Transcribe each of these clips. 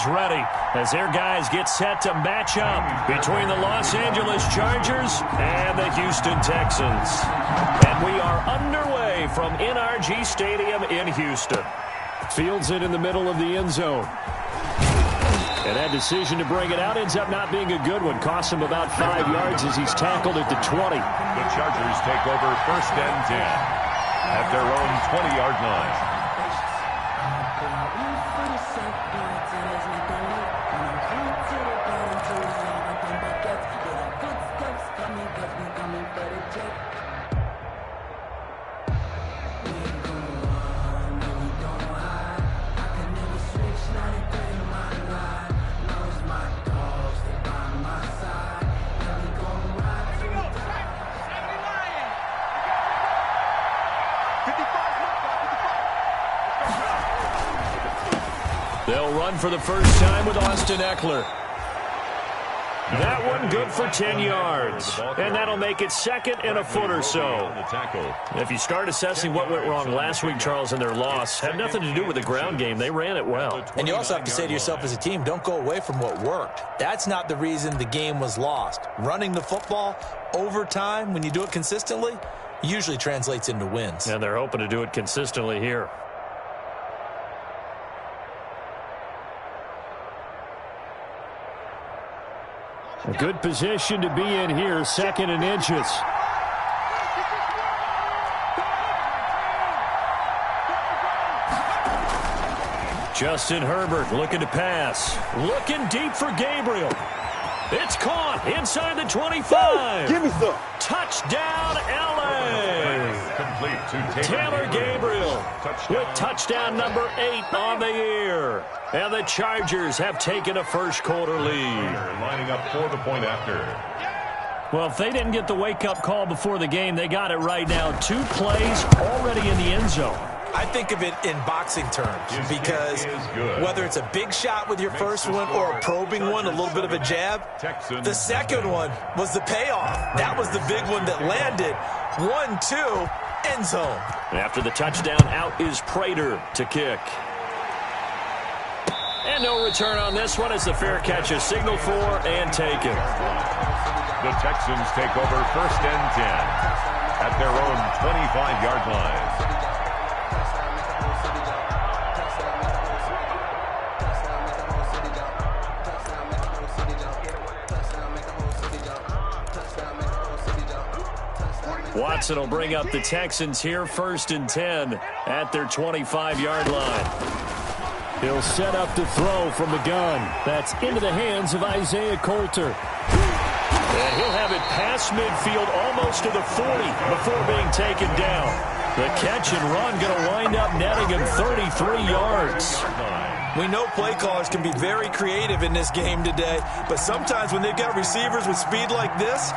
is ready as their guys get set to match up between the Los Angeles Chargers and the Houston Texans. And we are underway from NRG Stadium in Houston. Fields it in the middle of the end zone. And that decision to bring it out ends up not being a good one. Costs him about 5 yards as he's tackled at the 20. The Chargers take over 1st and 10 at their own 20-yard line. They'll run for the first time with Austin Eckler. That one good for 10 yards. And that'll make it 2nd and a foot or so. If you start assessing what went wrong last week, Charles, in their loss, had nothing to do with the ground game. They ran it well. And you also have to say to yourself as a team, don't go away from what worked. That's not the reason the game was lost. Running the football over time, when you do it consistently, usually translates into wins. And they're hoping to do it consistently here. A good position to be in here, 2nd and inches. Justin Herbert looking to pass. Looking deep for Gabriel. It's caught inside the 25. Give me some. Touchdown, L.A. Complete to Taylor Gabriel with touchdown number 8 on the year. And the Chargers have taken a first-quarter lead. Lining up for the point after. Well, if they didn't get the wake-up call before the game, they got it right now. 2 plays already in the end zone. I think of it in boxing terms because whether it's a big shot with your first one or a probing one, a little bit of a jab, the second one was the payoff. That was the big one that landed. 1-2, end zone. After the touchdown, out is Prater to kick. And no return on this one as the fair catch is signaled for and taken. The Texans take over 1st and 10 at their own 25-yard line. Watson will bring up the Texans here 1st and 10 at their 25-yard line. He'll set up to throw from the gun. That's into the hands of Isaiah Coulter. And he'll have it past midfield almost to the 40 before being taken down. The catch and run going to wind up netting him 33 yards. We know play callers can be very creative in this game today, but sometimes when they've got receivers with speed like this,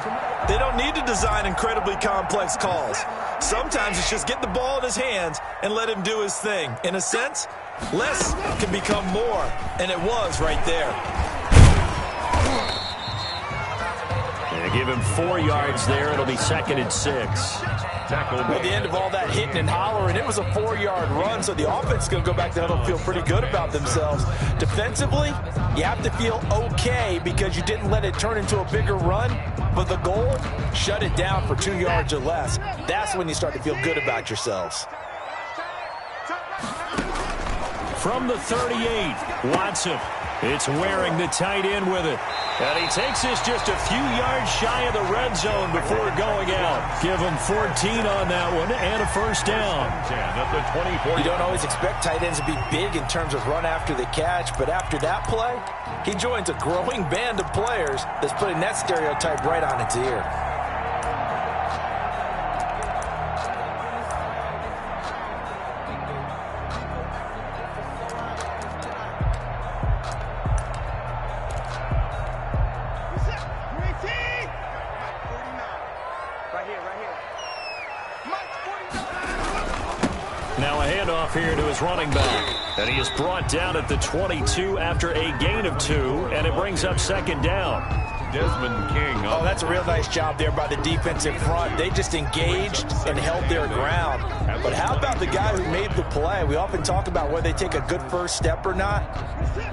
they don't need to design incredibly complex calls. Sometimes it's just get the ball in his hands and let him do his thing. In a sense, less can become more, and it was right there. And give him 4 yards there. It'll be 2nd and 6. At the end of all that hitting and hollering, it was a 4-yard run, so the offense is going to go back to huddle and feel pretty good about themselves. Defensively, you have to feel okay because you didn't let it turn into a bigger run, but the goal, shut it down for 2 yards or less. That's when you start to feel good about yourselves. From the 38, Watson. It's wearing the tight end with it. And he takes this just a few yards shy of the red zone before going out. Give him 14 on that one and a first down. You don't always expect tight ends to be big in terms of run after the catch, but after that play, he joins a growing band of players that's putting that stereotype right on its ear. Now a handoff here to his running back. And he is brought down at the 22 after a gain of 2, and it brings up 2nd down. Desmond King. Oh, that's a real nice job there by the defensive front. They just engaged and held their ground. But how about the guy who made the play? We often talk about whether they take a good first step or not.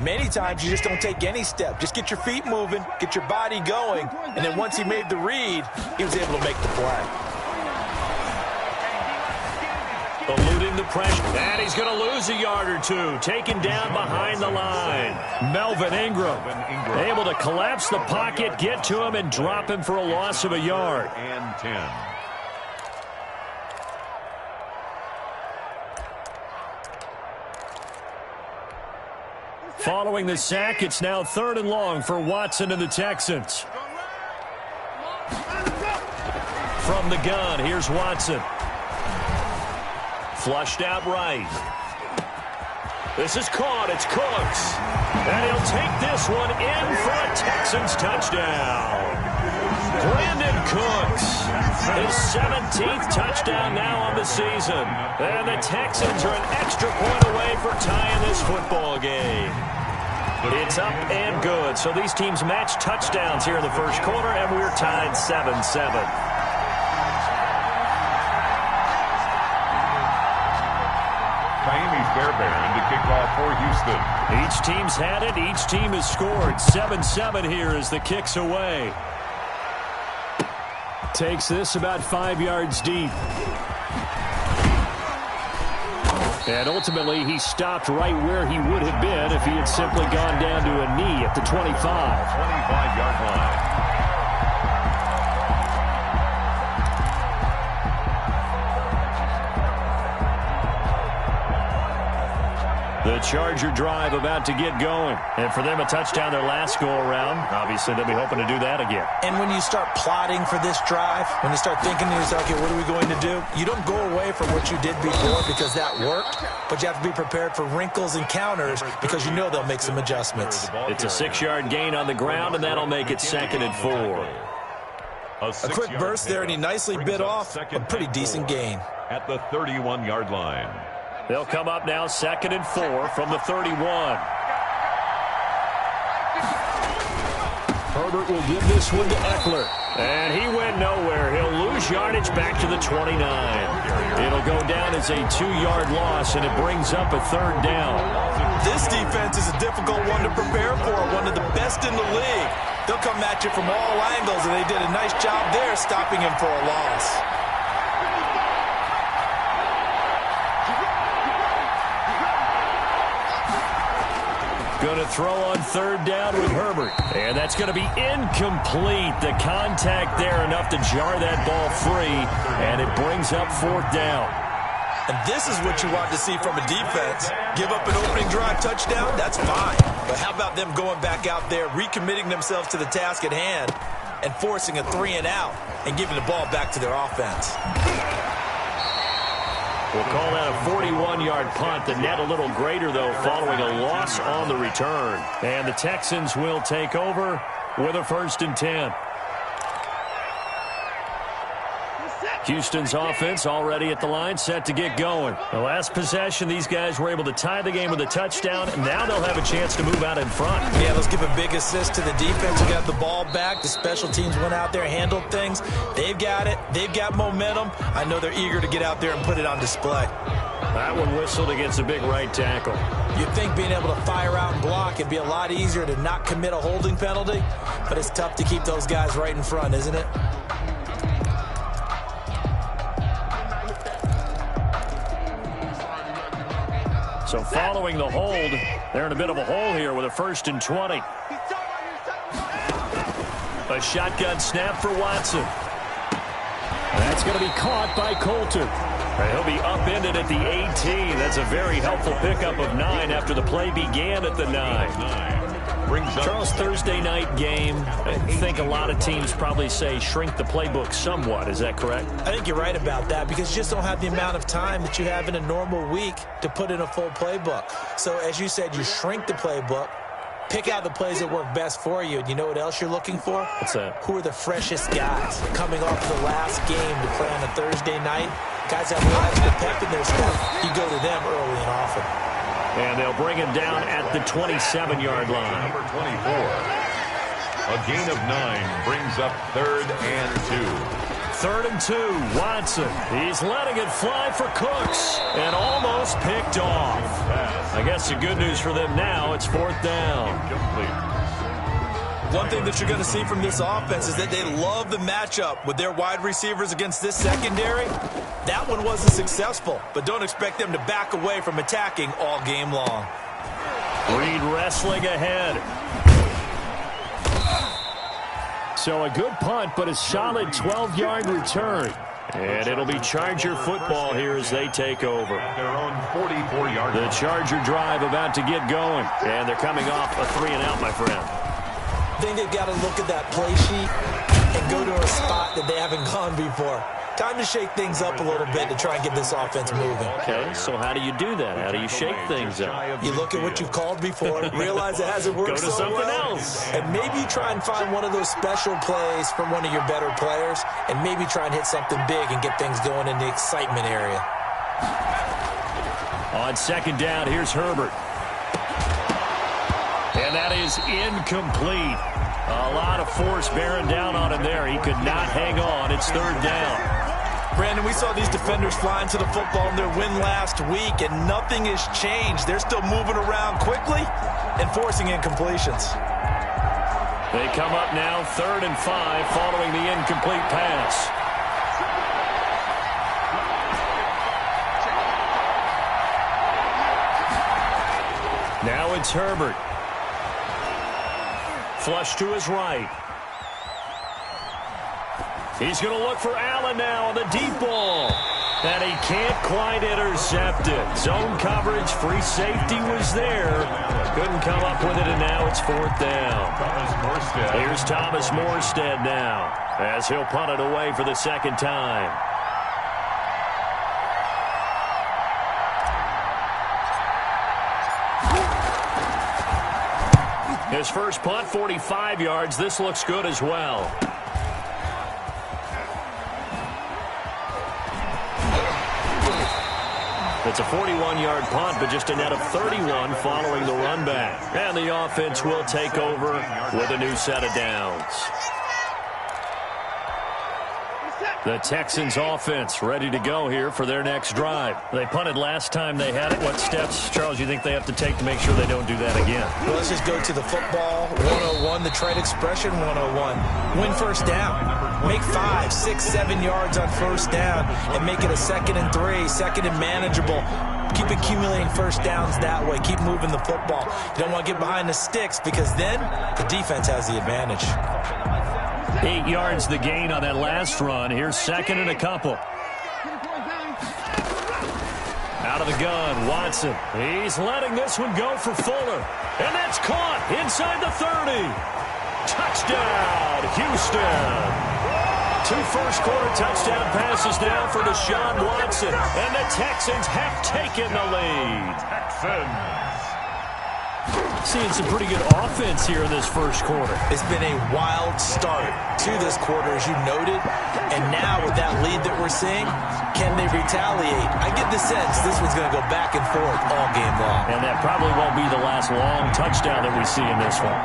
Many times you just don't take any step. Just get your feet moving, get your body going, and then once he made the read, he was able to make the play. Eluding the pressure, and he's going to lose a yard or two. Taken down behind the line. Melvin Ingram able to collapse the pocket, get to him, and drop him for a loss of a yard. And 10. Following the sack, it's now 3rd and long for Watson and the Texans. From the gun, here's Watson. Flushed out right. This is caught. It's Cooks. And he'll take this one in for a Texans touchdown. Brandon Cooks, his 17th touchdown now on the season. And the Texans are an extra point away for tying this football game. It's up and good. So these teams match touchdowns here in the first quarter, and we're tied 7-7. Fairbairn to kick off for Houston. Each team's had it. Each team has scored. 7-7 here as the kick's away. Takes this about 5 yards deep. And ultimately, he stopped right where he would have been if he had simply gone down to a knee at the 25. 25-yard line. The Charger drive about to get going. And for them, a touchdown their last go-around. Obviously, they'll be hoping to do that again. And when you start plotting for this drive, when you start thinking to yourself, okay, what are we going to do? You don't go away from what you did before because that worked, but you have to be prepared for wrinkles and counters because you know they'll make some adjustments. It's a 6-yard gain on the ground, and that'll make it 2nd and 4. A quick burst there, and he nicely bit off a pretty decent gain. At the 31-yard line. They'll come up now 2nd and 4 from the 31. Herbert will give this one to Eckler. And he went nowhere. He'll lose yardage back to the 29. It'll go down as a 2-yard loss, and it brings up a 3rd down. This defense is a difficult one to prepare for, one of the best in the league. They'll come at you from all angles, and they did a nice job there stopping him for a loss. Going to throw on 3rd down with Herbert. And that's going to be incomplete. The contact there enough to jar that ball free. And it brings up 4th down. And this is what you want to see from a defense. Give up an opening drive touchdown, that's fine. But how about them going back out there, recommitting themselves to the task at hand, and forcing a 3-and-out and giving the ball back to their offense. We'll call that a 41-yard punt. The net a little greater, though, following a loss on the return. And the Texans will take over with a 1st and 10. Houston's offense already at the line, set to get going. The last possession, these guys were able to tie the game with a touchdown. Now they'll have a chance to move out in front. Yeah, let's give a big assist to the defense who got the ball back. The special teams went out there, handled things. They've got it. They've got momentum. I know they're eager to get out there and put it on display. That one whistled against a big right tackle. You'd think being able to fire out and block it'd be a lot easier to not commit a holding penalty, but it's tough to keep those guys right in front, isn't it? So following the hold, they're in a bit of a hole here with a 1st and 20. A shotgun snap for Watson. That's going to be caught by Coulter. He'll be upended at the 18. That's a very helpful pickup of 9 after the play began at the 9. Charles, Thursday night game, I think a lot of teams probably say shrink the playbook somewhat. Is that correct? I think you're right about that because you just don't have the amount of time that you have in a normal week to put in a full playbook. So as you said, you shrink the playbook, pick out the plays that work best for you. And you know what else you're looking for? What's that? Who are the freshest guys coming off the last game to play on a Thursday night? Guys have a little extra pep in their step. You go to them early and often. And they'll bring him down at the 27-yard line. Number 24. A gain of 9 brings up 3rd and 2. 3rd and 2, Watson. He's letting it fly for Cooks and almost picked off. I guess the good news for them now, it's 4th down. One thing that you're going to see from this offense is that they love the matchup with their wide receivers against this secondary. That one wasn't successful, but don't expect them to back away from attacking all game long. Reed wrestling ahead. So a good punt, but a solid 12-yard return. And it'll be Charger football here as they take over. Their own 44-yard. The Charger drive about to get going. And they're coming off a 3-and-out, my friend. I think they've got to look at that play sheet and go to a spot that they haven't gone before. Time to shake things up a little bit to try and get this offense moving. Okay, so how do you do that? How do you shake things up? You look at what you've called before, realize it hasn't worked so well. Go to something else. And maybe you try and find one of those special plays from one of your better players, and maybe try and hit something big and get things going in the excitement area. On 2nd down, here's Herbert. And that is incomplete. A lot of force bearing down on him there. He could not hang on. It's 3rd down. Brandon, we saw these defenders flying to the football in their win last week, and nothing has changed. They're still moving around quickly and forcing incompletions. They come up now 3rd and 5 following the incomplete pass. Now it's Herbert. Flush to his right. He's going to look for Allen now on the deep ball. And he can't quite intercept it. Zone coverage, free safety was there. Couldn't come up with it, and now it's 4th down. Here's Thomas Morstead now, as he'll punt it away for the 2nd time. His first punt, 45 yards. This looks good as well. It's a 41-yard punt, but just a net of 31 following the run back. And the offense will take over with a new set of downs. The Texans offense ready to go here for their next drive. They punted last time they had it. What steps, Charles, you think they have to take to make sure they don't do that again? Well, let's just go to the football 101, the trade expression 101. Win 1st down. Make 5, 6, 7 yards on 1st down and make it a 2nd and 3, 2nd and manageable. Keep accumulating 1st downs that way. Keep moving the football. You don't want to get behind the sticks because then the defense has the advantage. 8 yards the gain on that last run. Here's 2nd and a couple. Out of the gun, Watson. He's letting this one go for Fuller. And that's caught inside the 30. Touchdown, Houston. 2 first-quarter touchdown passes now for Deshaun Watson. And the Texans have taken the lead. Texans. Seeing some pretty good offense here in this first quarter. It's been a wild start to this quarter, as you noted. And now with that lead that we're seeing, can they retaliate? I get the sense this one's going to go back and forth all game long. And that probably won't be the last long touchdown that we see in this one.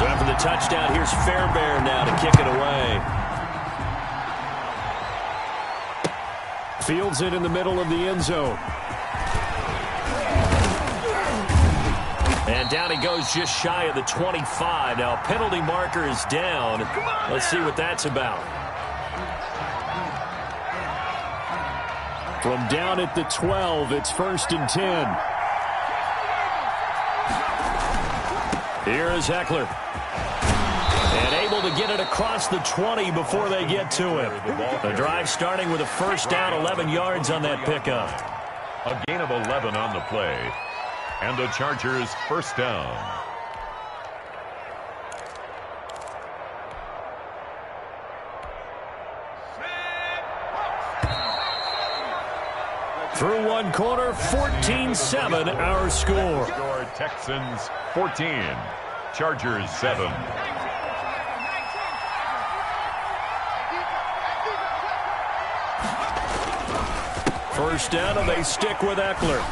So after the touchdown, here's Fairbairn now to kick it away. Fields it in the middle of the end zone. And down he goes just shy of the 25. Now, penalty marker is down. Let's see what that's about. From down at the 12, it's 1st and 10. Here is Eckler. And able to get it across the 20 before they get to him. The drive starting with a 1st down, 11 yards on that pickup. A gain of 11 on the play. And the Chargers 1st down. Through one quarter, 14-7 our score. Texans 14, Chargers 7. First down, and they stick with Eckler.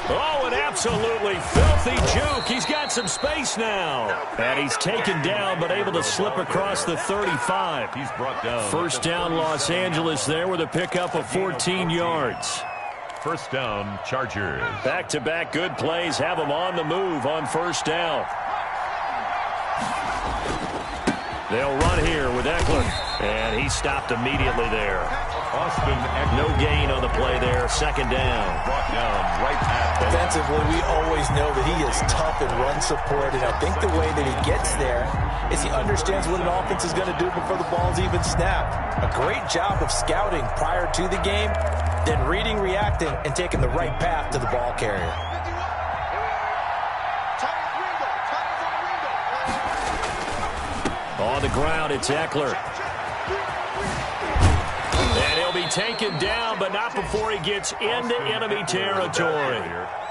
Oh, an absolutely filthy juke. He's got some space now. And he's taken down, but able to slip across the 35. He's brought down. First down, Los Angeles there with a pickup of 14 yards. First down, Chargers. Back-to-back good plays have them on the move on first down. They'll run here with Eckler. And he stopped immediately there. Austin Eckler. No gain on the play there. Second down. Brought down right at the Defensively, we always know that he is tough in run support, and I think the way that he gets there is he understands what an offense is going to do before the ball's even snapped. A great job of scouting prior to the game, then reading, reacting, and taking the right path to the ball carrier. On the ground, it's Eckler. And he'll be taken down, but not before he gets into enemy territory.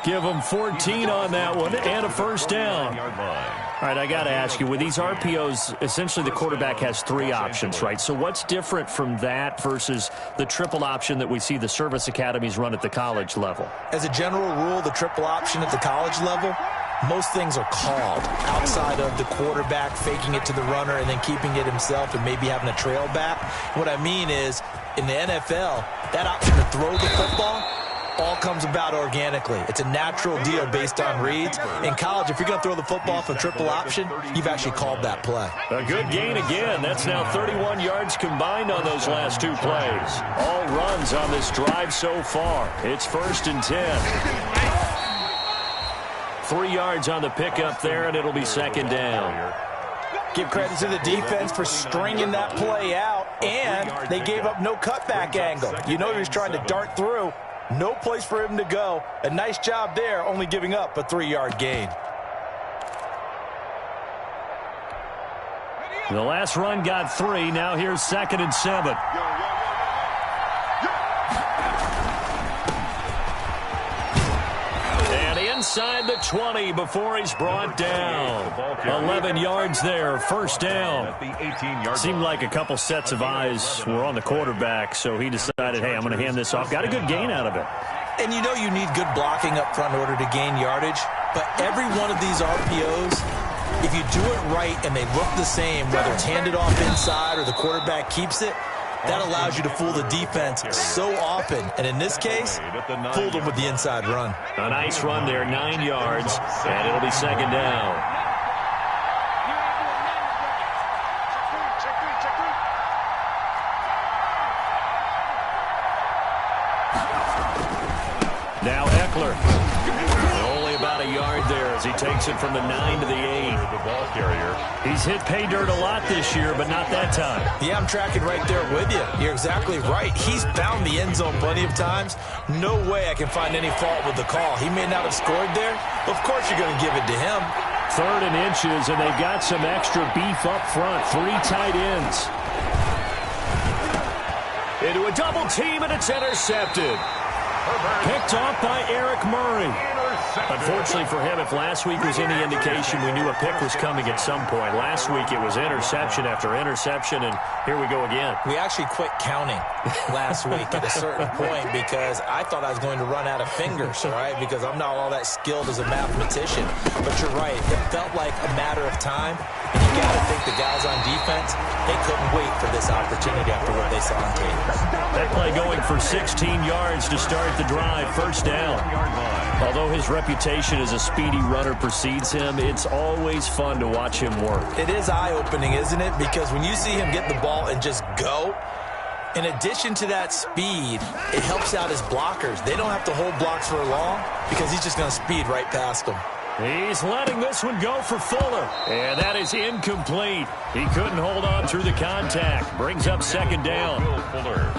Give him 14 on that one and a first down. All right, I got to ask you, with these RPOs, essentially the quarterback has three options, right? So what's different from that versus the triple option that we see the service academies run at the college level? As a general rule, the triple option at the college level, most things are called outside of the quarterback faking it to the runner and then keeping it himself and maybe having a trail back. What I mean is, in the NFL, that option to throw the football all comes about organically. It's a natural deal based on reads. In college, if you're going to throw the football for triple option, you've actually called that play. A good gain again. That's now 31 yards combined on those last two plays. All runs on this drive so far. It's first and 10. 3 yards on the pickup there, and it'll be second down. Give credit to the defense for stringing that play out, and they gave up no cutback angle. You know he was trying to dart through. No place for him to go. A nice job there, only giving up a 3-yard gain. The last run got 3. Now here's second and 7. Inside the 20 before he's brought down. 11 yards there, first down. Seemed like a couple sets of eyes were on the quarterback, so he decided, hey, I'm going to hand this off. Got a good gain out of it. And you know you need good blocking up front in order to gain yardage, but every one of these RPOs, if you do it right and they look the same, whether it's handed off inside or the quarterback keeps it, that allows you to fool the defense so often. And in this case, fooled them with the inside run. A nice run there, 9 yards, and it'll be second down. Now Eckler. Only about a yard there as he takes it from the 9 to the 8. The ball carrier. He's hit pay dirt a lot this year, but not that time. Yeah, I'm tracking right there with you. You're exactly right. He's found the end zone plenty of times. No way I can find any fault with the call. He may not have scored there. Of course you're going to give it to him. 3rd and inches, and they've got some extra beef up front. 3 tight ends. Into a double team, and it's intercepted. Picked off by Eric Murray. Unfortunately for him, if last week was any indication, we knew a pick was coming at some point. Last week it was interception after interception, and here we go again. We actually quit counting last week at a certain point because I thought I was going to run out of fingers, right? Because I'm not all that skilled as a mathematician. But you're right. It felt like a matter of time, and you got to think the guys on defense, they couldn't wait for this opportunity after what they saw on tape. That play going for 16 yards to start the drive. First down. Although his reputation as a speedy runner precedes him, it's always fun to watch him work. It is eye-opening, isn't it? Because when you see him get the ball and just go, in addition to that speed, it helps out his blockers. They don't have to hold blocks for long because he's just going to speed right past them. He's letting this one go for Fuller. And that is incomplete. He couldn't hold on through the contact. Brings up second down.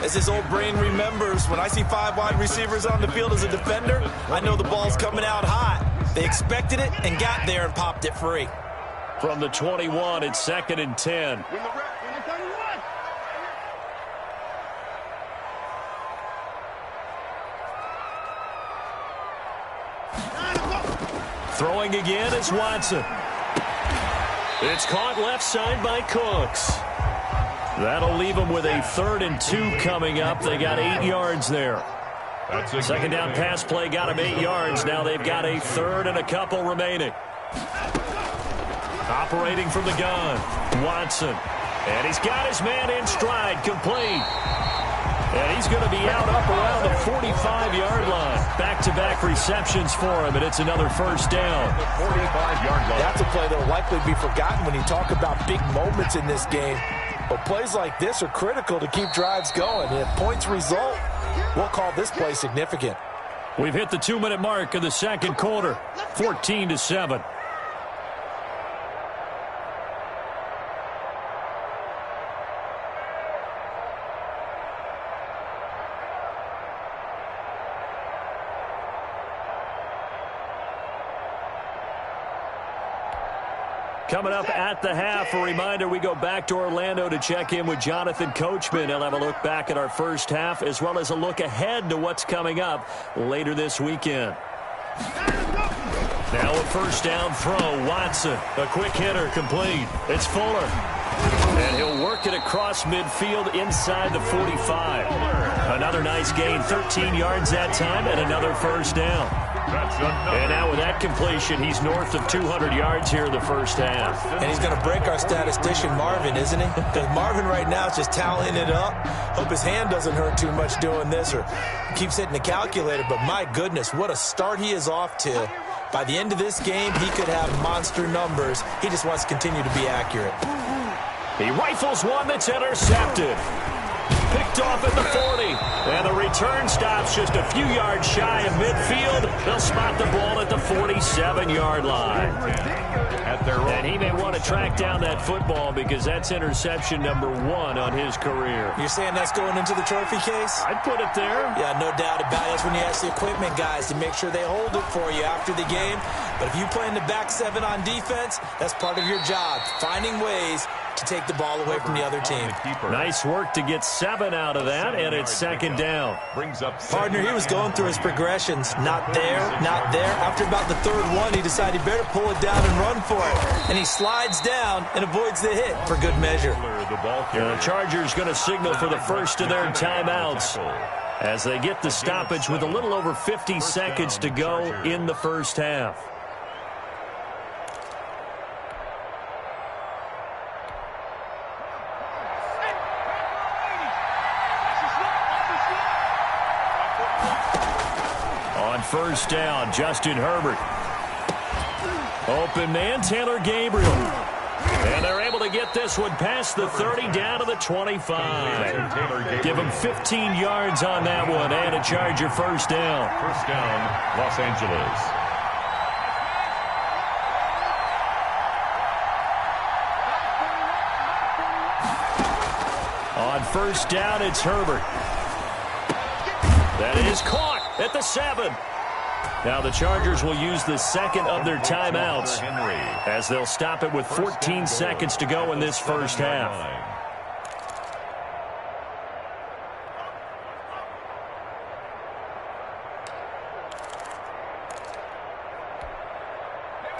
As his old brain remembers, when I see 5 wide receivers on the field as a defender, I know the ball's coming out hot. They expected it and got there and popped it free. From the 21, it's second and 10. Throwing again is Watson. It's caught left side by Cooks. That'll leave them with a 3rd and 2 coming up. They got 8 yards there. Second down pass play got him 8 yards. Now they've got a third and a couple remaining. Operating from the gun, Watson. And he's got his man in stride, complete. And he's going to be out up around the 45-yard line. Back-to-back receptions for him, and it's another first down. 45-yard line. That's a play that will likely be forgotten when you talk about big moments in this game. But plays like this are critical to keep drives going. And if points result, we'll call this play significant. We've hit the 2-minute mark of the second quarter, 14-7. Coming up at the half, a reminder, we go back to Orlando to check in with Jonathan Coachman. He'll have a look back at our first half as well as a look ahead to what's coming up later this weekend. Now a first down throw, Watson. A quick hitter, complete. It's Fuller. And he'll work it across midfield inside the 45. Another nice gain, 13 yards that time, and another first down. And now with that completion, he's north of 200 yards here in the first half. And he's going to break our statistician Marvin, isn't he? Because Marvin right now is just tallying it up. Hope his hand doesn't hurt too much doing this or keeps hitting the calculator. But my goodness, what a start he is off to. By the end of this game, he could have monster numbers. He just wants to continue to be accurate. He rifles one that's intercepted. Picked off at the 40. And the return stops just a few yards shy of midfield. They'll spot the ball at the 47-yard line. And he may want to track down that football because that's interception number 1 on his career. You're saying that's going into the trophy case? I'd put it there. Yeah, no doubt about it. That's when you ask the equipment guys to make sure they hold it for you after the game. But if you play in the back 7 on defense, that's part of your job, finding ways to take the ball away from the other team. Nice work to get 7 out of that, and it's second down. Partner, he was going through his progressions. Not there, not there. After about the third one, he decided he better pull it down and run for it. And he slides down and avoids the hit for good measure. The Chargers going to signal for the first of their timeouts as they get the stoppage with a little over 50 seconds to go in the first half. First down, Justin Herbert. Open man, Taylor Gabriel. And they're able to get this one past the 30 down to the 25. Give him 15 yards on that one and a Charger first down. First down, Los Angeles. On first down, it's Herbert. That is caught at the 7. Now the Chargers will use the second of their timeouts as they'll stop it with 14 seconds to go in this first half.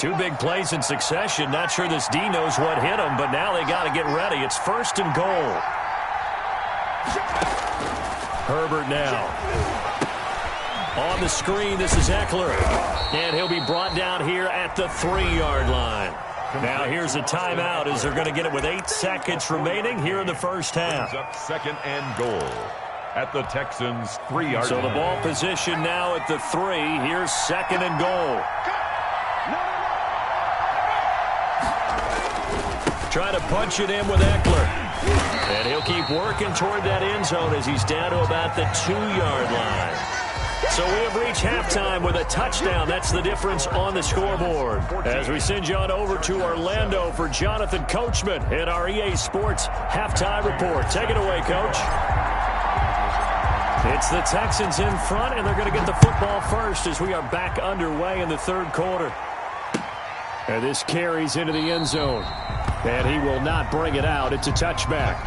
Two big plays in succession. Not sure this D knows what hit him, but now they got to get ready. It's first and goal. Herbert now. On the screen, this is Eckler. And he'll be brought down here at the 3-yard line. Now here's a timeout as they're going to get it with 8 seconds remaining here in the first half. Second and goal at the Texans' 3-yard line. So the ball position now at the 3. Here's second and goal. Trying to punch it in with Eckler. And he'll keep working toward that end zone as he's down to about the 2-yard line. So we have reached halftime with a touchdown. That's the difference on the scoreboard. As we send you on over to Orlando for Jonathan Coachman in our EA Sports Halftime Report. Take it away, Coach. It's the Texans in front, and they're going to get the football first as we are back underway in the third quarter. And this carries into the end zone. And he will not bring it out. It's a touchback.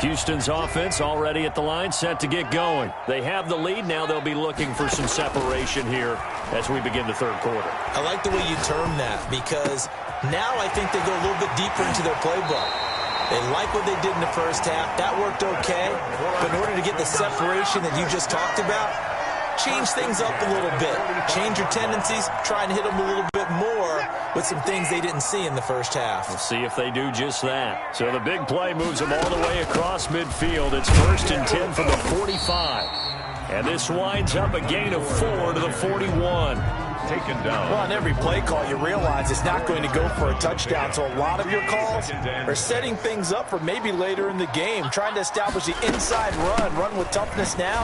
Houston's offense already at the line, set to get going. They have the lead. Now they'll be looking for some separation here as we begin the third quarter. I like the way you term that, because now I think they go a little bit deeper into their playbook. They like what they did in the first half. That worked okay. But in order to get the separation that you just talked about, change things up a little bit. Change your tendencies. Try and hit them a little bit more with some things they didn't see in the first half. We'll see if they do just that. So the big play moves them all the way across midfield. It's 1st and 10 from the 45. And this winds up a gain of 4 to the 41. Taken down. Well, on every play call, you realize it's not going to go for a touchdown. So a lot of your calls are setting things up for maybe later in the game, trying to establish the inside run with toughness now,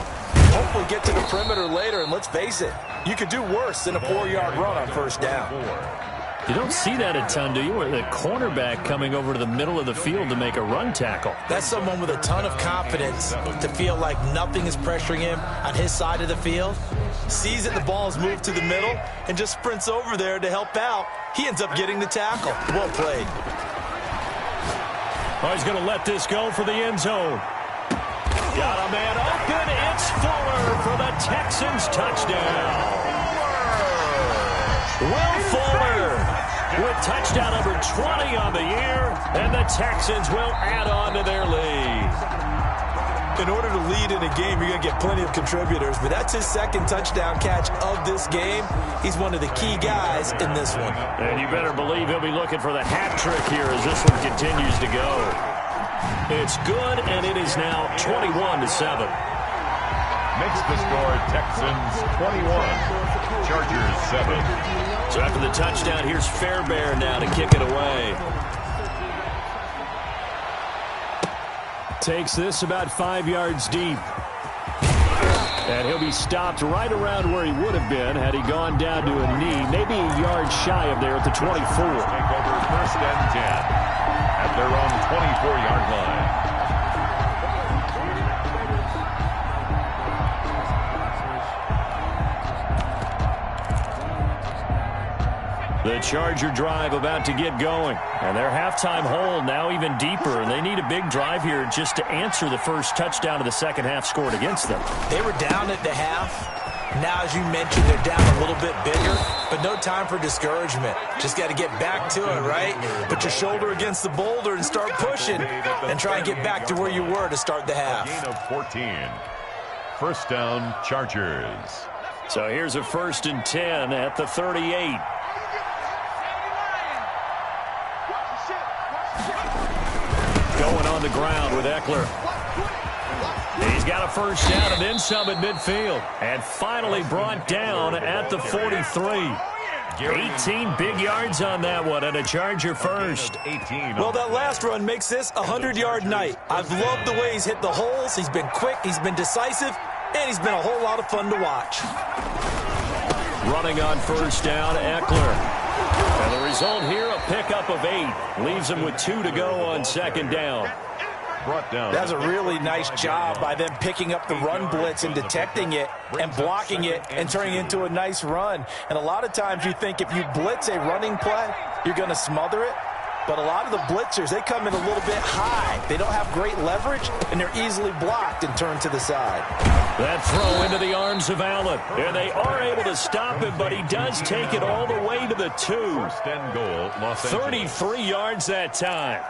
hopefully get to the perimeter later. And let's face it, you could do worse than a 4-yard run on first down. You don't see that a ton, do you? Where the cornerback coming over to the middle of the field to make a run tackle. That's someone with a ton of confidence to feel like nothing is pressuring him on his side of the field. Sees that the ball is moved to the middle and just sprints over there to help out. He ends up getting the tackle. Well played. Oh, he's going to let this go for the end zone. Got a man open. It's Fuller for the Texans touchdown. Will Fuller with touchdown number 20 on the year, and the Texans will add on to their lead. In order to lead in a game, you're going to get plenty of contributors, but that's his second touchdown catch of this game. He's one of the key guys in this one. And you better believe he'll be looking for the hat trick here as this one continues to go. It's good, and it is now 21-7. Makes the score Texans 21, Chargers 7. So after the touchdown, here's Fairbairn now to kick it away. Takes this about 5 yards deep. And he'll be stopped right around where he would have been had he gone down to a knee, maybe a yard shy of there at the 24. Take over 1st and 10 at their own 24-yard line. The Charger drive about to get going. And their halftime hole now even deeper. And they need a big drive here just to answer the first touchdown of the second half scored against them. They were down at the half. Now, as you mentioned, they're down a little bit bigger. But no time for discouragement. Just got to get back to it, right? Put your shoulder against the boulder and start pushing. And try and get back to where you were to start the half. Gain of 14. 1st down, Chargers. So here's a 1st and 10 at the 38. Going on the ground with Eckler. He's got a first down and then some at midfield. And finally brought down at the 43. 18 big yards on that one and a Charger first. Well, that last run makes this a 100-yard night. I've loved the way he's hit the holes. He's been quick, he's been decisive, and he's been a whole lot of fun to watch. Running on first down, Eckler. And the result here, a pickup of 8. Leaves them with 2 to go on 2nd down. Brought down. That was a really nice job by them picking up the run blitz and detecting it and blocking it and turning it into a nice run. And a lot of times you think if you blitz a running play, you're going to smother it. But a lot of the blitzers, they come in a little bit high. They don't have great leverage, and they're easily blocked and turned to the side. That throw into the arms of Allen. And they are able to stop him, but he does take it all the way to the 2. 1st and goal, Los Angeles. 33 yards that time.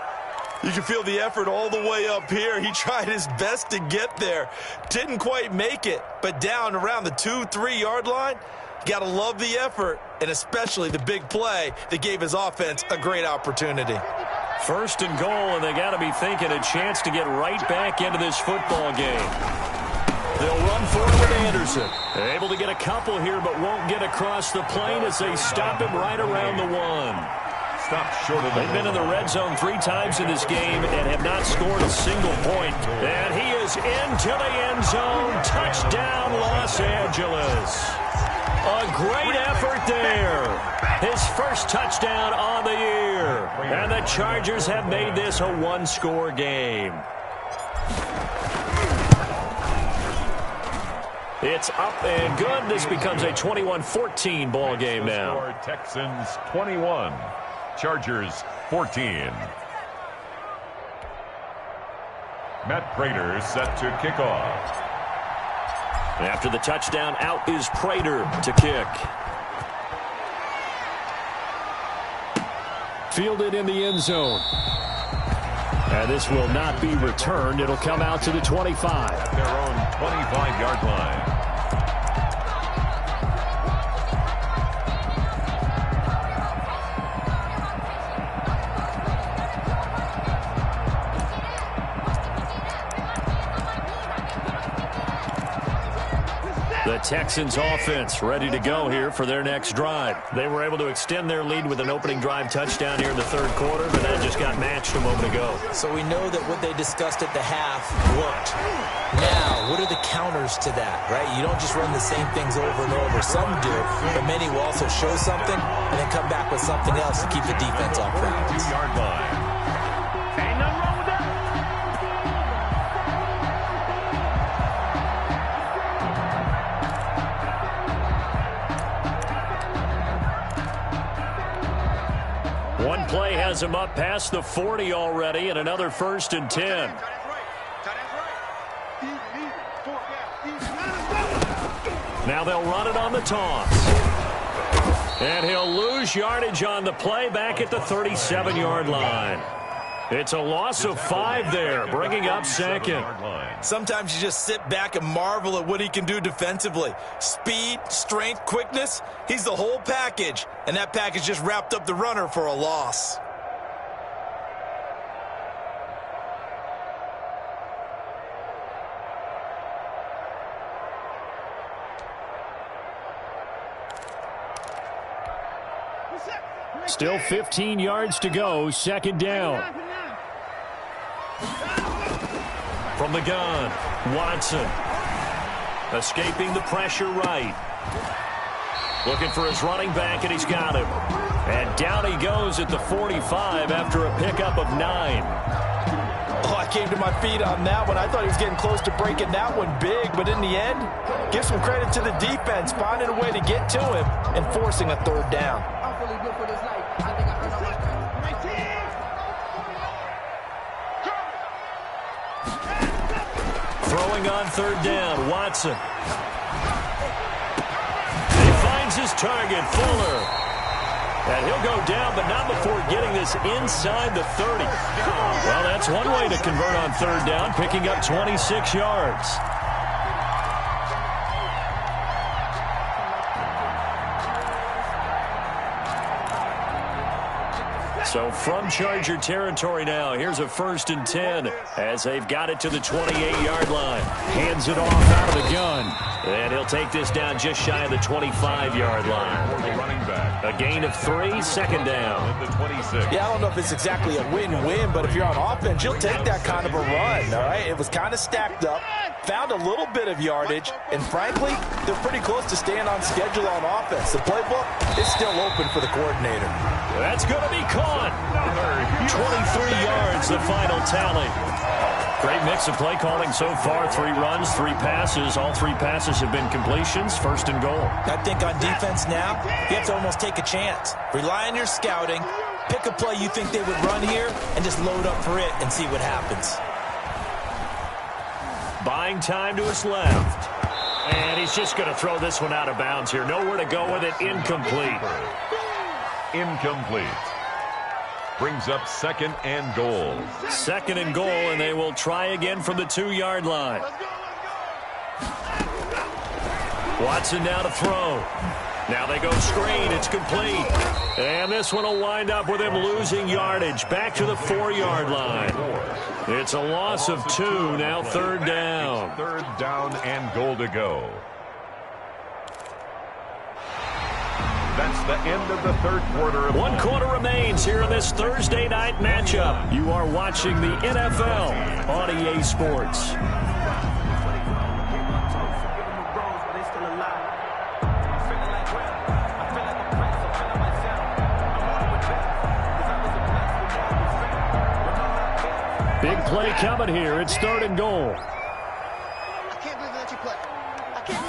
You can feel the effort all the way up here. He tried his best to get there. Didn't quite make it, but down around the 2-3 yard line, you got to love the effort, and especially the big play that gave his offense a great opportunity. 1st and goal, and they got to be thinking a chance to get right back into this football game. They'll run for it with Anderson. They're able to get a couple here, but won't get across the plane as they stop him right around the 1. Stopped short of the They've been in the red zone 3 times in this game and have not scored a single point. And he is into the end zone. Touchdown, Los Angeles. A great effort there. His first touchdown on the year. And the Chargers have made this a 1-score game. It's up and good. This becomes a 21-14 ball game now. Texans 21, Chargers 14. Matt Prater set to kick off. After the touchdown, out is Prater to kick. Fielded in the end zone. And this will not be returned. It'll come out to the 25. At their own 25-yard line. The Texans offense ready to go here for their next drive. They were able to extend their lead with an opening drive touchdown here in the third quarter, but that just got matched a moment ago. So we know that what they discussed at the half worked. Now, what are the counters to that, right? You don't just run the same things over and over. Some do, but many will also show something and then come back with something else to keep the defense off balance. 2-yard line. One play has him up past the 40 already, and another 1st and 10. Now they'll run it on the toss. And he'll lose yardage on the play back at the 37-yard line. It's a loss of 5 there, bringing up 2nd. Sometimes you just sit back and marvel at what he can do defensively. Speed, strength, quickness, he's the whole package. And that package just wrapped up the runner for a loss. Still 15 yards to go, 2nd down. From the gun, Watson. Escaping the pressure right. Looking for his running back, and he's got him. And down he goes at the 45 after a pickup of 9. Oh, I came to my feet on that one. I thought he was getting close to breaking that one big, but in the end, give some credit to the defense, finding a way to get to him and forcing a 3rd down. Throwing on 3rd down, Watson. He finds his target, Fuller. And he'll go down, but not before getting this inside the 30. Well, that's one way to convert on 3rd down, picking up 26 yards. So from Charger territory now, here's a 1st and 10 as they've got it to the 28-yard line. Hands it off out of the gun. And he'll take this down just shy of the 25-yard line. A gain of 3, 2nd down. Yeah, I don't know if it's exactly a win-win, but if you're on offense, you'll take that kind of a run, all right? It was kind of stacked up, found a little bit of yardage, and frankly, they're pretty close to staying on schedule on offense. The playbook is still open for the coordinator. That's going to be caught. 23 yards, the final tally. Great mix of play calling so far. 3 runs, 3 passes. All 3 passes have been completions. 1st and goal. I think on defense now, you have to almost take a chance. Rely on your scouting. Pick a play you think they would run here and just load up for it and see what happens. Buying time to his left. And he's just going to throw this one out of bounds here. Nowhere to go with it. Incomplete. Incomplete. Brings up 2nd and goal. 2nd and goal, and they will try again from the 2-yard line. Watson now to throw. Now they go screen. It's complete. And this one will wind up with him losing yardage. Back to the 4-yard line. It's a loss of 2. Now 3rd down. 3rd down and goal to go. That's the end of the 3rd quarter. 1 quarter remains here in this Thursday night matchup. You are watching the NFL on EA Sports. Big play coming here. It's 3rd and goal. I can't believe that you play. I can't.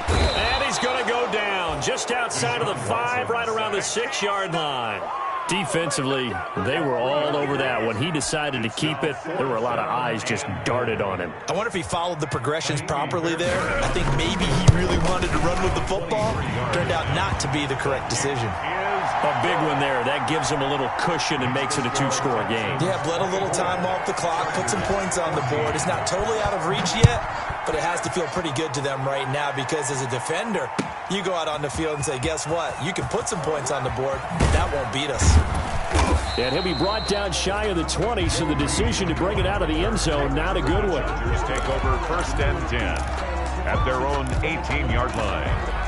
And he's going to go down just outside of the 5, right around the 6-yard line. Defensively, they were all over that. When he decided to keep it, there were a lot of eyes just darted on him. I wonder if he followed the progressions properly there. I think maybe he really wanted to run with the football. Turned out not to be the correct decision. A big one there. That gives him a little cushion and makes it a two-score game. Yeah, bled a little time off the clock, put some points on the board. It's not totally out of reach yet, but it has to feel pretty good to them right now because as a defender, you go out on the field and say, guess what? You can put some points on the board. That won't beat us. And he'll be brought down shy of the 20, so the decision to bring it out of the end zone, not a good one. Chargers take over 1st and 10 at their own 18-yard line.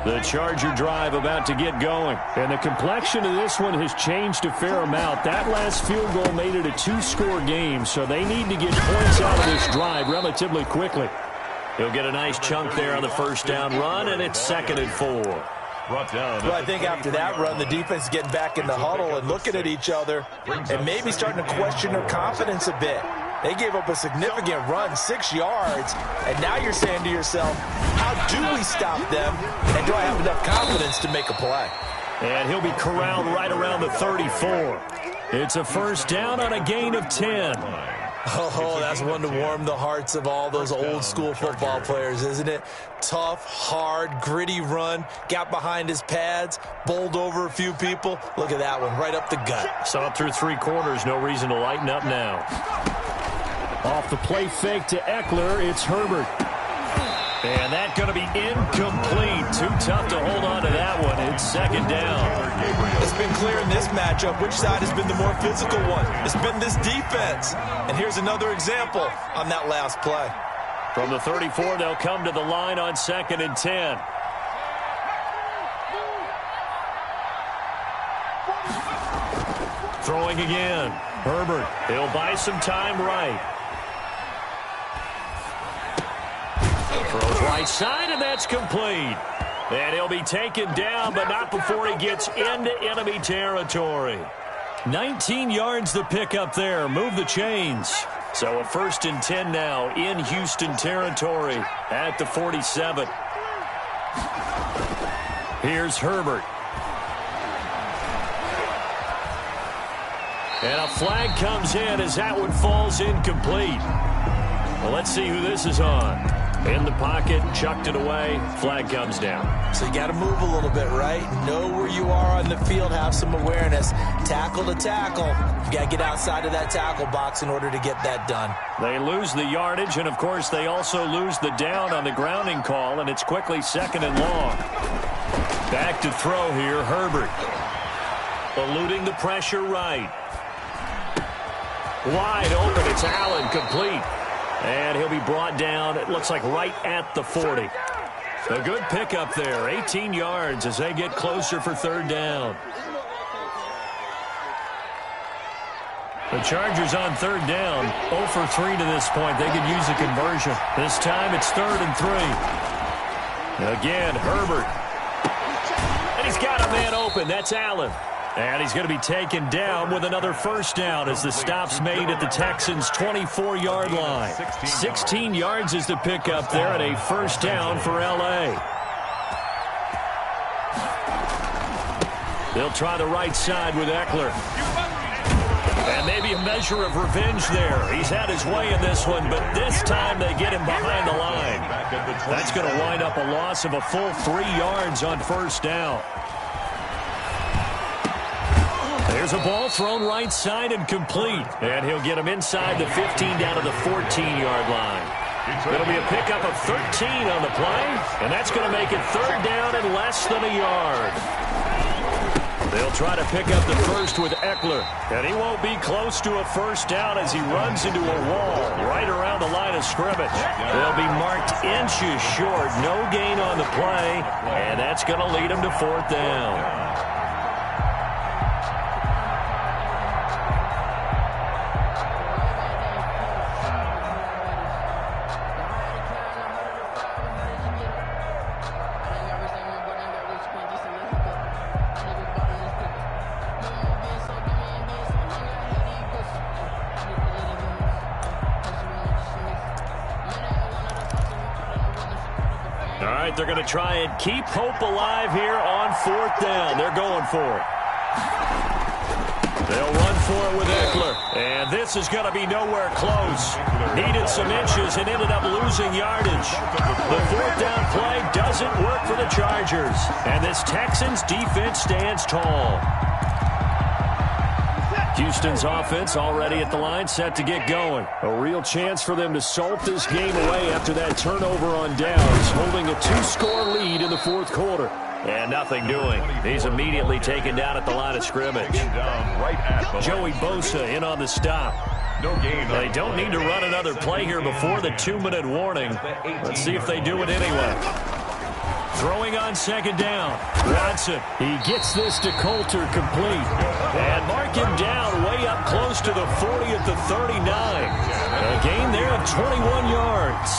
The Charger drive about to get going. And the complexion of this one has changed a fair amount. That last field goal made it a two-score game, so they need to get points out of this drive relatively quickly. He'll get a nice chunk there on the first down run, and it's 2nd and 4. Well, I think after that run, the defense is getting back in the huddle and looking at each other and maybe starting to question their confidence a bit. They gave up a significant run, 6 yards, and now you're saying to yourself, how do we stop them, and do I have enough confidence to make a play? And he'll be corralled right around the 34. It's a first down on a gain of 10. Oh, that's one to warm the hearts of all those old-school football players, isn't it? Tough, hard, gritty run, got behind his pads, bowled over a few people. Look at that one, right up the gut. Saw it through 3 quarters, no reason to lighten up now. Off the play fake to Eckler, it's Herbert. And that's going to be incomplete. Too tough to hold on to that one. It's 2nd down. It's been clear in this matchup which side has been the more physical one. It's been this defense. And here's another example on that last play. From the 34, they'll come to the line on 2nd and 10. Throwing again. Herbert. He'll buy some time right. Throws right side, and that's complete. And he'll be taken down, but not before he gets into enemy territory. 19 yards the pick up there. Move the chains. So a 1st and 10 now in Houston territory at the 47. Here's Herbert. And a flag comes in as that one falls incomplete. Well, let's see who this is on. In the pocket, chucked it away, flag comes down. So you got to move a little bit, right? Know where you are on the field, have some awareness. Tackle to tackle. You got to get outside of that tackle box in order to get that done. They lose the yardage, and of course they also lose the down on the grounding call, and it's quickly 2nd and long. Back to throw here, Herbert. Eluding the pressure right. Wide open, it's Allen, complete. And he'll be brought down, it looks like right at the 40. A good pickup there, 18 yards as they get closer for 3rd down. The Chargers on 3rd down, 0 for 3 to this point. They could use a conversion. This time it's 3rd and 3. Again, Herbert. And he's got a man open, that's Allen. And he's going to be taken down with another first down as the stop's made at the Texans' 24-yard line. 16 yards is the pickup there and a first down for L.A. They'll try the right side with Eckler. And maybe a measure of revenge there. He's had his way in this one, but this time they get him behind the line. That's going to wind up a loss of a full 3 yards on first down. There's a ball thrown right side and complete. And he'll get him inside the 15 down to the 14-yard line. It'll be a pickup of 13 on the play, and that's going to make it 3rd down and less than a yard. They'll try to pick up the first with Eckler, and he won't be close to a first down as he runs into a wall right around the line of scrimmage. They'll be marked inches short, no gain on the play, and that's going to lead him to 4th down. it. They're going to try and keep hope alive here on 4th down. They're going for it. They'll run for it with Eckler. And this is going to be nowhere close. Needed some inches and ended up losing yardage. The 4th down play doesn't work for the Chargers. And this Texans defense stands tall. Houston's offense already at the line, set to get going. A real chance for them to salt this game away after that turnover on downs, holding a 2-score lead in the 4th quarter. And nothing doing. He's immediately taken down at the line of scrimmage. Joey Bosa in on the stop. They don't need to run another play here before the 2-minute warning. Let's see if they do it anyway. Throwing on 2nd down. Watson, he gets this to Coulter complete. And mark him down way up close to the 40 at the 39. A gain there of 21 yards.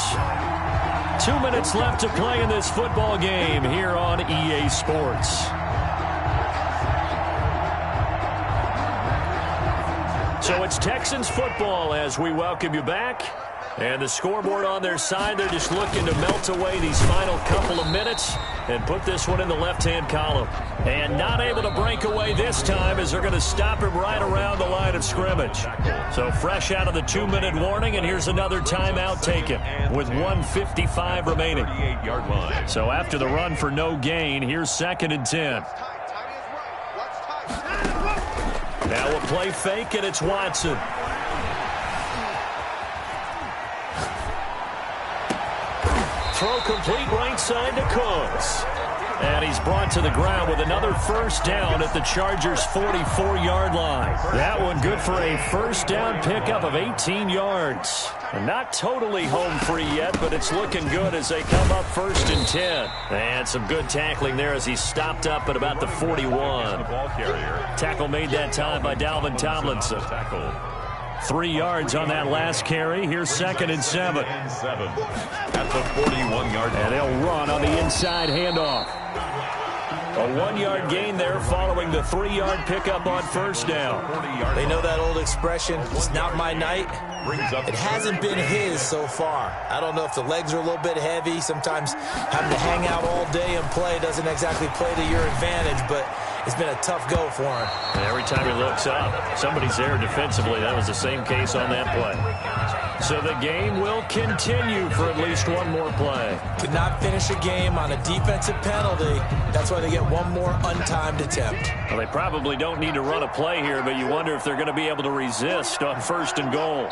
2 minutes left to play in this football game here on EA Sports. So it's Texans football as we welcome you back. And the scoreboard on their side, they're just looking to melt away these final couple of minutes and put this one in the left-hand column. And not able to break away this time as they're going to stop him right around the line of scrimmage. So fresh out of the 2-minute warning, and here's another timeout taken with 1:55 remaining. So after the run for no gain, here's 2nd and 10. Now a play fake, and it's Watson. Throw complete right side to Cooks. And he's brought to the ground with another 1st down at the Chargers' 44-yard line. That one good for a 1st down pickup of 18 yards. Not totally home free yet, but it's looking good as they come up 1st and 10. And some good tackling there as he stopped up at about the 41. Tackle made that time by Dalvin Tomlinson. 3 yards on that last carry. Here's 2nd and 7. At the 41-yard line. And they'll run on the inside handoff. A 1-yard gain there following the 3-yard pickup on 1st down. They know that old expression, it's not my night. It hasn't been his so far. I don't know if the legs are a little bit heavy. Sometimes having to hang out all day and play doesn't exactly play to your advantage, but it's been a tough go for him. And every time he looks up, somebody's there defensively. That was the same case on that play. So the game will continue for at least one more play. Could not finish a game on a defensive penalty. That's why they get one more untimed attempt. Well, they probably don't need to run a play here, but you wonder if they're going to be able to resist on 1st and goal.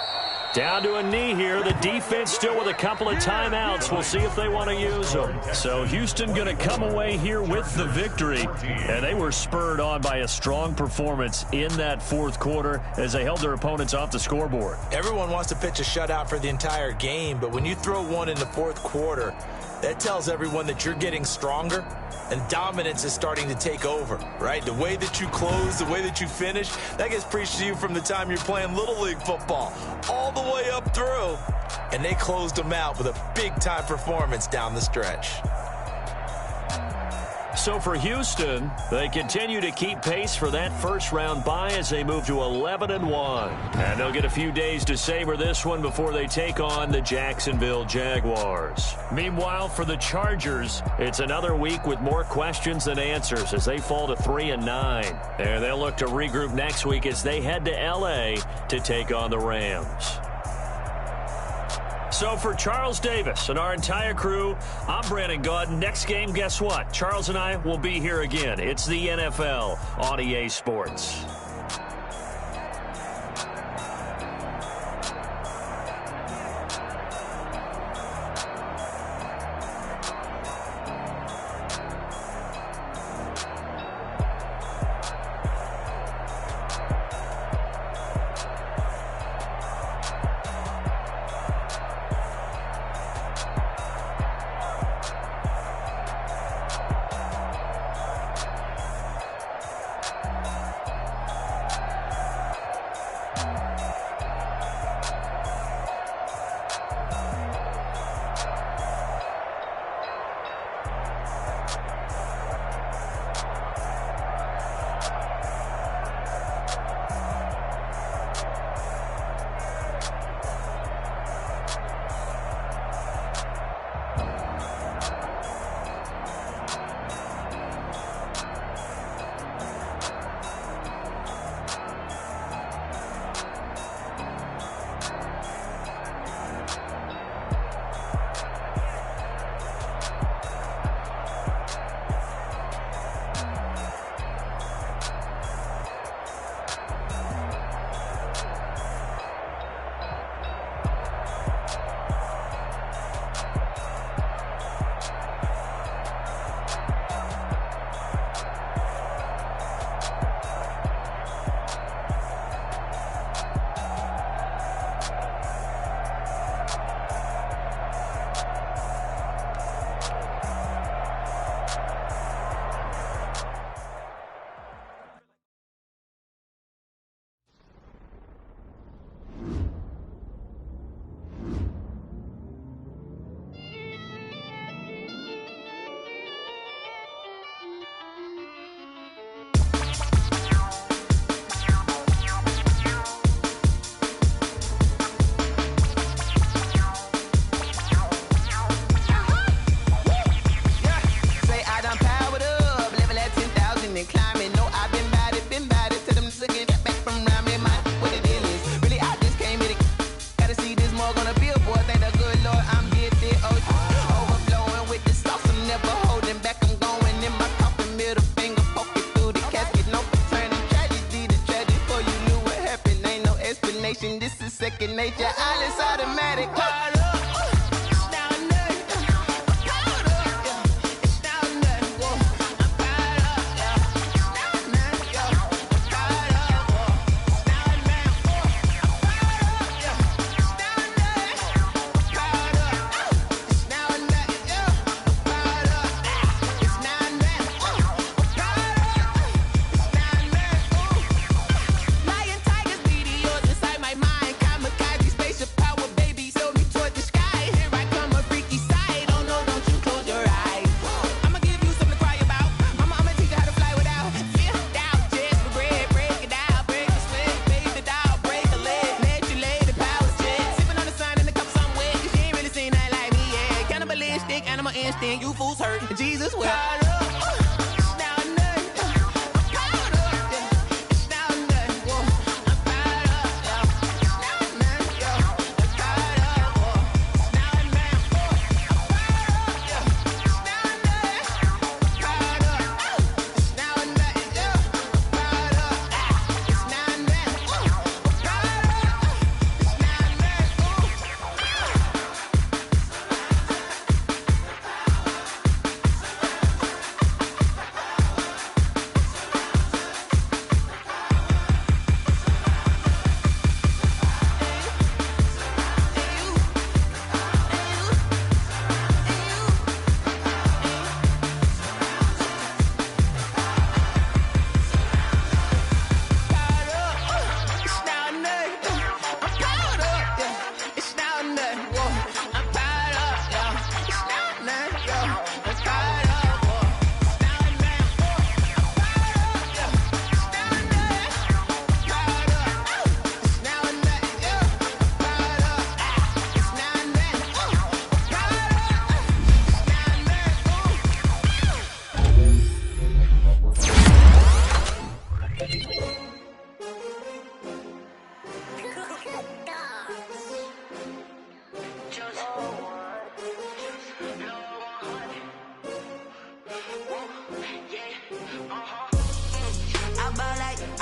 Down to a knee here. The defense still with a couple of timeouts. We'll see if they want to use them. So Houston going to come away here with the victory. And they were spurred on by a strong performance in that 4th quarter as they held their opponents off the scoreboard. Everyone wants to pitch a shutout for the entire game, but when you throw one in the 4th quarter, that tells everyone that you're getting stronger and dominance is starting to take over, right? The way that you close, the way that you finish, that gets preached to you from the time you're playing Little League football all the way up through. And they closed them out with a big-time performance down the stretch. So for Houston, they continue to keep pace for that 1st-round bye as they move to 11-1. And they'll get a few days to savor this one before they take on the Jacksonville Jaguars. Meanwhile, for the Chargers, it's another week with more questions than answers as they fall to 3-9. And they'll look to regroup next week as they head to L.A. to take on the Rams. So for Charles Davis and our entire crew, I'm Brandon Gaud. Next game, guess what? Charles and I will be here again. It's the NFL on EA Sports. second nature. All is automatic. Call up. You fools hurt. Jesus will.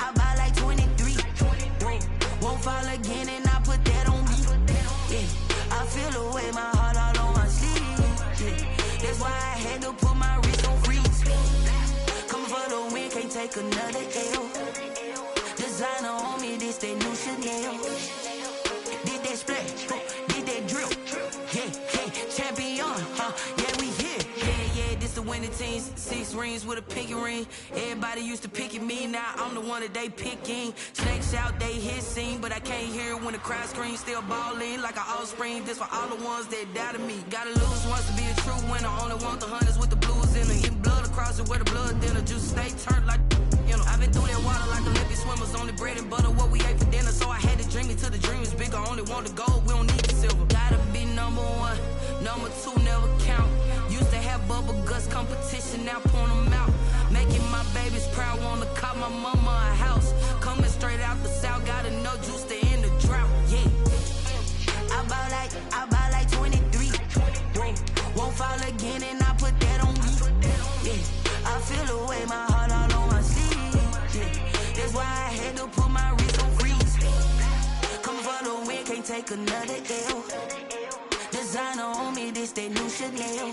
I ball like 23. Won't fall again and I put that on me. Yeah, I feel the way, my heart all on my sleeve. Yeah, that's why I had to put my wrist on freeze. Coming for the win, can't take another L. Designer on me, this that new Chanel. Did that splash, did that drill. Yeah, champion, yeah, we here. Yeah, this the winning team. 6 rings with a pinky ring. Everybody used to picking me, now I'm the one that they picking. Snakes out, they hit scene, but I can't hear when the crowd screams. Still balling like an offspring. This for all the ones that doubted me. Gotta lose once to be a true winner. Only want the hunters with the blues in them. Getting blood across it where the blood dinner. Juice stay turned like, you know. I've been through that water like Olympic swimmers. Only bread and butter, what we ate for dinner. So I had to dream it till the dream is bigger. Only want the gold, we don't need the silver. Gotta be number 1, number 2 never count. Used to have bubble guts competition, now point them out. Making my babies proud, wanna call my mama a house. Coming straight out the south, gotta know juice to end the drought. Yeah, I ball like 23. Won't fall again and I put that on me. Yeah, I feel the way, my heart all on my sleeve. Yeah, that's why I had to put my wrist on freeze. Coming for the win, can't take another L. Designer on me, this that new Chanel.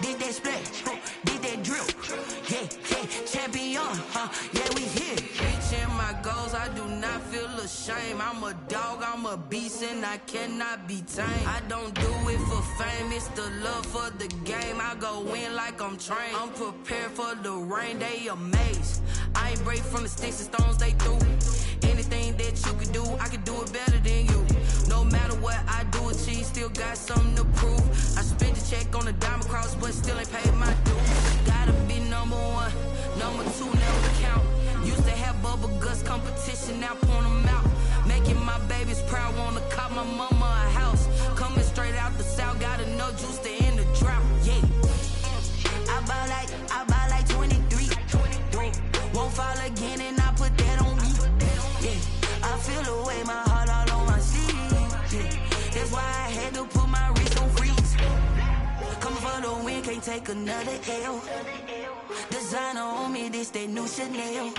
Did that splash, did that drill. Yeah, champion, yeah, we here. Reaching my goals, I do not feel ashamed. I'm a dog, I'm a beast, and I cannot be tamed. I don't do it for fame, it's the love for the game. I go in like I'm trained. I'm prepared for the rain, they amazed. I ain't break from the sticks and stones they threw. Anything that you can do, I can do it better than you. No matter what I do, achieve, still got something to prove. I spent the check on the diamond cross, but still ain't paid my dues. Gotta be number 1, number 2 never count. Used to have bubble guts competition, now point them out. Making my babies proud, wanna call my mama a house. Coming straight out the south, gotta know juice to end the drought. Yeah, I ball like 23. Won't fall again and I put that on me. Yeah, I feel the way, my heart all on my sleeve. Yeah, that's why I had to put my wrist on freeze. Coming for the win, can't take another L. Designer on me, this that new Chanel.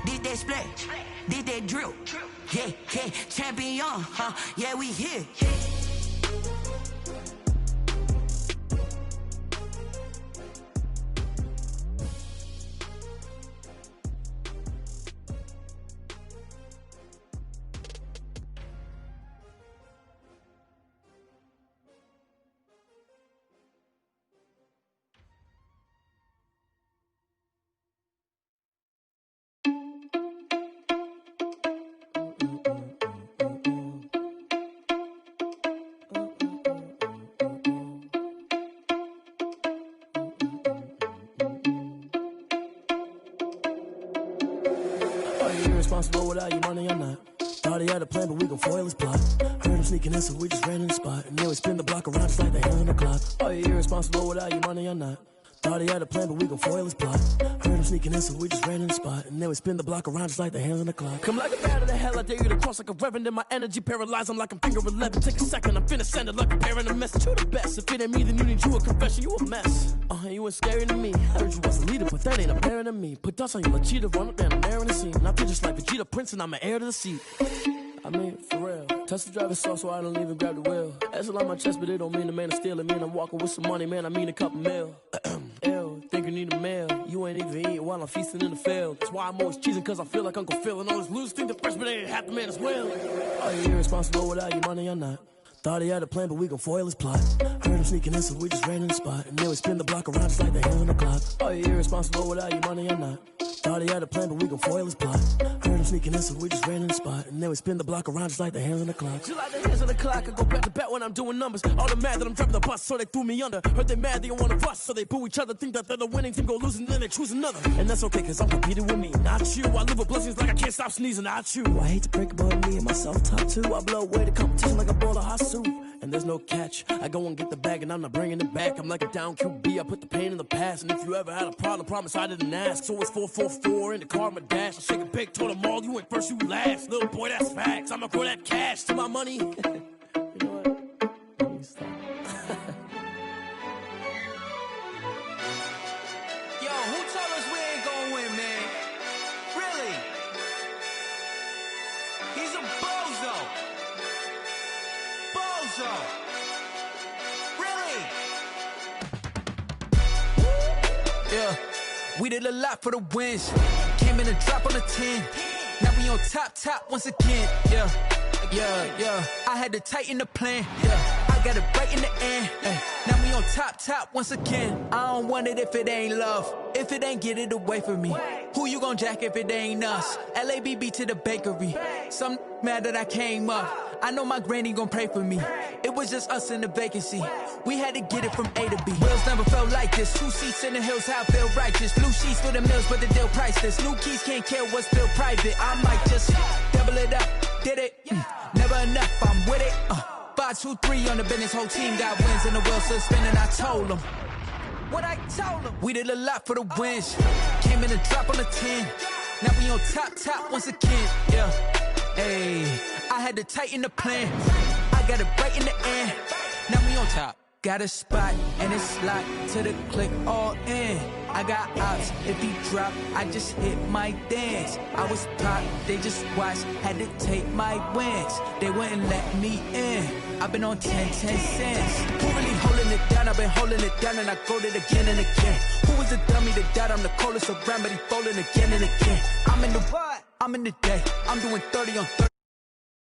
Did that splat, did that drill. Yeah, yeah, champion, huh? Yeah, we here. Irresponsible without your money, I'm not. Thought he had a plan, but we gon' foil his plot. Heard him sneaking in, so we just ran in the spot. And then we spin the block around just like the hands on the clock. Are you irresponsible without your money, I'm not. Thought he had a plan, but we gon' foil his plot. Heard him sneaking in, so we just ran in the spot. And then we spin the block around just like the hands on the clock. Come like a bat of the hell, I dare you to cross like a reverend. In my energy paralyzed, I'm like I'm finger 11. Take a second, I'm finna send it like a parent a message. You the best, if it ain't me, then you need you a confession. You a mess. You ain't scary to me. I heard you was a leader, but that ain't apparent to me. Put dust on you like cheetah, run up down the air in the scene. I feel just like Vegeta Prince, and I'm an heir to the seat. I mean, for real. Touch the driver's soft, so I don't even grab the wheel. That's a lot on my chest, but it don't mean the man is stealing. Man, I'm walking with some money, man, I mean a couple mil. Ew, think you need a meal. You ain't even eating while I'm feasting in the field. That's why I'm always cheesing, cause I feel like Uncle Phil. And all those losers think the freshman ain't half the man as well. Are you irresponsible without your money or not? Thought he had a plan, but we gon' foil his plot. Heard him sneaking in, so we just ran in the spot. And then we spin the block around just like the hands on the clock. Are you irresponsible without your money or not? Thought he had a plan, but we gon' foil his plot. Heard him sneaking in, so we just ran in the spot. And then we spin the block around just like the hands on the clock. Just like the hands on the clock, I go back to back when I'm doing numbers. All the mad that I'm driving the bus, so they threw me under. Heard they mad, they don't wanna bust, so they boo each other. Think that they're the winning team, go losing, then they choose another. And that's okay, cause I'm competing with me, not you. I live with blessings like I can't stop sneezing, not you. I hate to break it, but me and myself top two. I blow away the competition like a bowl of hot soup. And there's no catch. I go and get the bag and I'm not bringing it back. I'm like a down QB, I put the pain in the past. And if you ever had a problem, promise I didn't ask. So it's 444 in the car, my dash. I shake a big, told them all, you ain't first, you last. Little boy, that's facts. I'ma grow that cash to my money. You know what? Let me stop. Yo, who told us we ain't gonna win, man? Really? He's a bozo. Bozo. Really? Yeah, we did a lot for the wins. Came in and drop on the 10. Now we on top once again. Yeah. I had to tighten the plan. Yeah, I got it right in the end. Now we on top once again. I don't want it if it ain't love. If it ain't, get it away from me. Who you gon' jack if it ain't us? LABB to the bakery. Some mad that I came up. I know my granny gon' pray for me. It was just us in the vacancy. We had to get it from A to B. Wheels never felt like this. 2 seats in the hills, how I feel righteous. Blue sheets for the mills, but the deal priceless. New keys can't care what's still private. I might just double it up. Did it? Never enough, I'm with it. 5, 2, 3 on the business. Whole team got wins and the wheels still spinning. I told them what I told them. We did a lot for the wins. Came in and drop on the 10. Now we on top once again. Yeah. Hey, I had to tighten the plan. I got it right in the end. Now we on top. Got a spot and it's locked to the click all in. I got ops, if he drop, I just hit my dance. I was top, they just watched, had to take my wins. They wouldn't let me in. I've been on 10 cents. Who really holding it down? I've been holding it down and I go it again and again. Who was the dummy that died? I'm the coldest around, but he falling again and again. I'm in the what? I'm in the day. I'm doing 30 on 30.